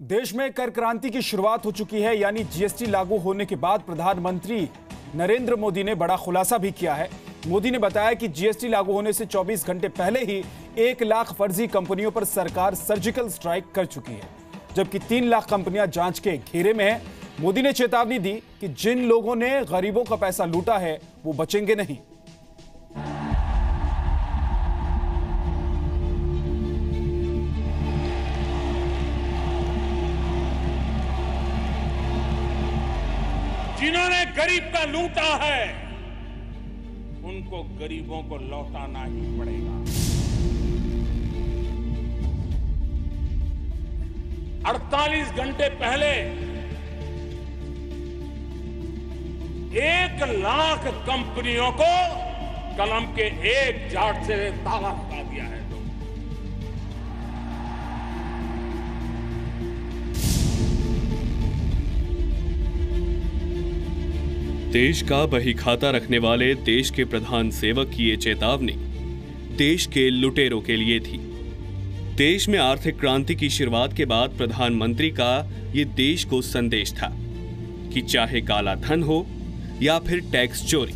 देश में कर क्रांति की शुरुआत हो चुकी है, यानी जीएसटी लागू होने के बाद प्रधानमंत्री नरेंद्र मोदी ने बड़ा खुलासा भी किया है। मोदी ने बताया कि जीएसटी लागू होने से 24 घंटे पहले ही 1 लाख फर्जी कंपनियों पर सरकार सर्जिकल स्ट्राइक कर चुकी है, जबकि 3 लाख कंपनियां जांच के घेरे में हैं। मोदी ने चेतावनी दी कि जिन लोगों ने गरीबों का पैसा लूटा है वो बचेंगे नहीं। जिन्होंने गरीब का लूटा है उनको गरीबों को लौटाना ही पड़ेगा। 48 घंटे पहले 1 लाख कंपनियों को कलम के एक जाट से ताला लगा दिया है। देश का बही खाता रखने वाले देश के प्रधान सेवक की ये चेतावनी देश के लुटेरों के लिए थी। देश में आर्थिक क्रांति की शुरुआत के बाद प्रधानमंत्री का ये देश को संदेश था कि चाहे काला धन हो या फिर टैक्स चोरी,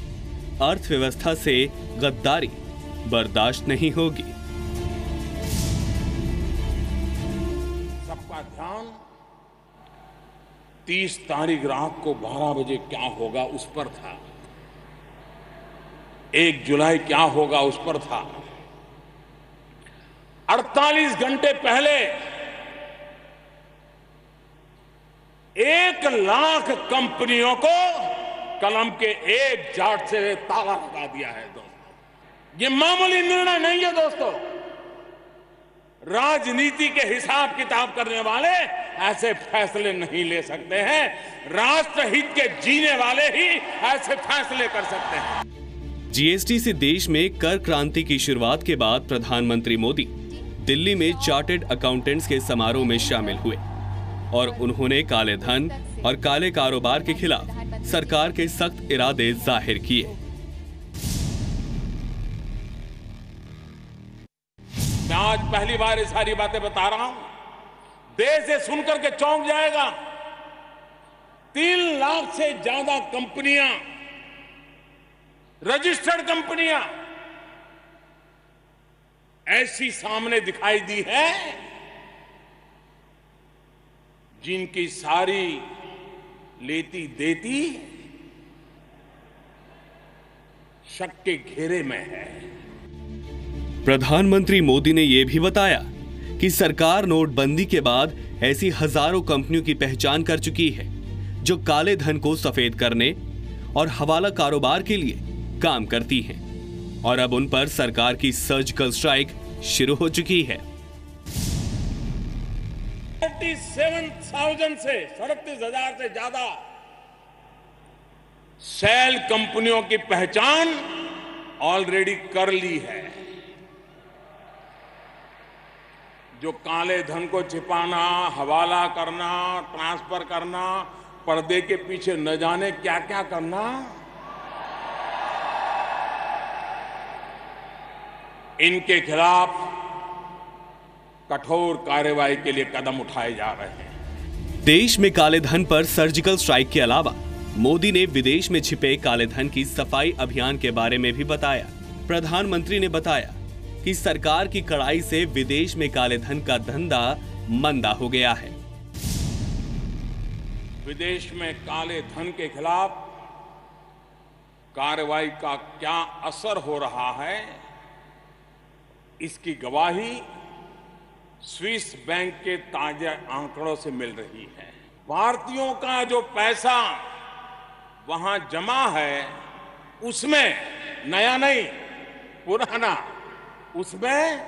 अर्थव्यवस्था से गद्दारी बर्दाश्त नहीं होगी। सबका ध्यान 30 तारीख रात को 12 बजे क्या होगा उस पर था, 1 जुलाई क्या होगा उस पर था। 48 घंटे पहले 1 लाख कंपनियों को कलम के एक जाट से ताला लगा दिया है। दोस्तों, ये मामूली निर्णय नहीं है। दोस्तों, राजनीति के हिसाब किताब करने वाले ऐसे फैसले नहीं ले सकते हैं। राष्ट्रहित के जीने वाले ही ऐसे फैसले कर सकते हैं। जीएसटी से देश में कर क्रांति की शुरुआत के बाद प्रधानमंत्री मोदी दिल्ली में चार्टर्ड अकाउंटेंट्स के समारोह में शामिल हुए और उन्होंने काले धन और काले कारोबार के खिलाफ सरकार के सख्त इरादे जाहिर किए। मैं आज पहली बार ये सारी बातें बता रहा हूं, देश ये सुनकर के चौंक जाएगा। 3 लाख से ज्यादा कंपनियां, रजिस्टर्ड कंपनियां ऐसी सामने दिखाई दी है जिनकी सारी लेती देती शक के घेरे में है। प्रधानमंत्री मोदी ने यह भी बताया कि सरकार नोटबंदी के बाद ऐसी हजारों कंपनियों की पहचान कर चुकी है जो काले धन को सफेद करने और हवाला कारोबार के लिए काम करती हैं, और अब उन पर सरकार की सर्जिकल स्ट्राइक शुरू हो चुकी है। 37,000 से 37,000 से ज्यादा सेल कंपनियों की पहचान ऑलरेडी कर ली है। जो काले धन को छिपाना, हवाला करना, ट्रांसफर करना, पर्दे के पीछे न जाने क्या क्या करना, इनके खिलाफ कठोर कार्रवाई के लिए कदम उठाए जा रहे हैं। देश में काले धन पर सर्जिकल स्ट्राइक के अलावा मोदी ने विदेश में छिपे काले धन की सफाई अभियान के बारे में भी बताया। प्रधानमंत्री ने बताया कि सरकार की कड़ाई से विदेश में काले धन का धंधा मंदा हो गया है। विदेश में काले धन के खिलाफ कार्रवाई का क्या असर हो रहा है, इसकी गवाही स्विस बैंक के ताजा आंकड़ों से मिल रही है। भारतीयों का जो पैसा वहां जमा है उसमें नया नहीं, पुराना, उसमें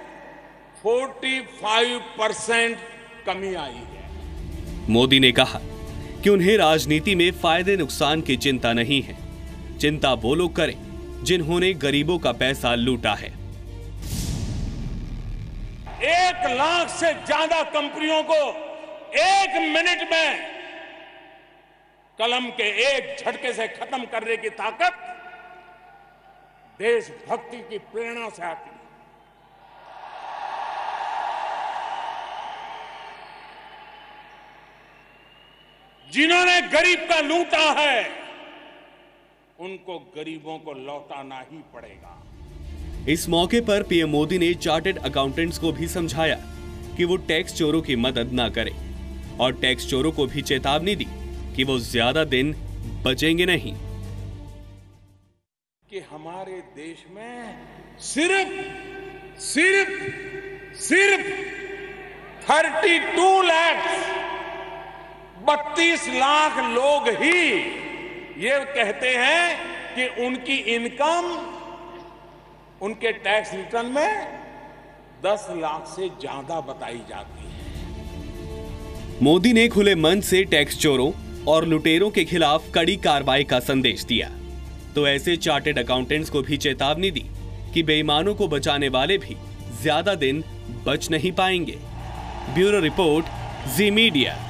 45% कमी आई है। मोदी ने कहा कि उन्हें राजनीति में फायदे नुकसान की चिंता नहीं है। चिंता वो लोग करें जिन्होंने गरीबों का पैसा लूटा है। 1 लाख से ज्यादा कंपनियों को 1 मिनट में कलम के एक झटके से खत्म करने की ताकत देशभक्ति की प्रेरणा से आती है। जिन्होंने गरीब का लूटा है उनको गरीबों को लौटाना ही पड़ेगा। इस मौके पर पीएम मोदी ने चार्टर्ड अकाउंटेंट्स को भी समझाया कि वो टैक्स चोरों की मदद ना करें और टैक्स चोरों को भी चेतावनी दी कि वो ज्यादा दिन बचेंगे नहीं। कि हमारे देश में सिर्फ 32 लाख लोग ही ये कहते हैं कि उनकी इनकम उनके टैक्स रिटर्न में 10 लाख से ज्यादा बताई जाती है। मोदी ने खुले मन से टैक्स चोरों और लुटेरों के खिलाफ कड़ी कार्रवाई का संदेश दिया, तो ऐसे चार्टर्ड अकाउंटेंट्स को भी चेतावनी दी कि बेईमानों को बचाने वाले भी ज्यादा दिन बच नहीं पाएंगे। ब्यूरो रिपोर्ट, जी मीडिया।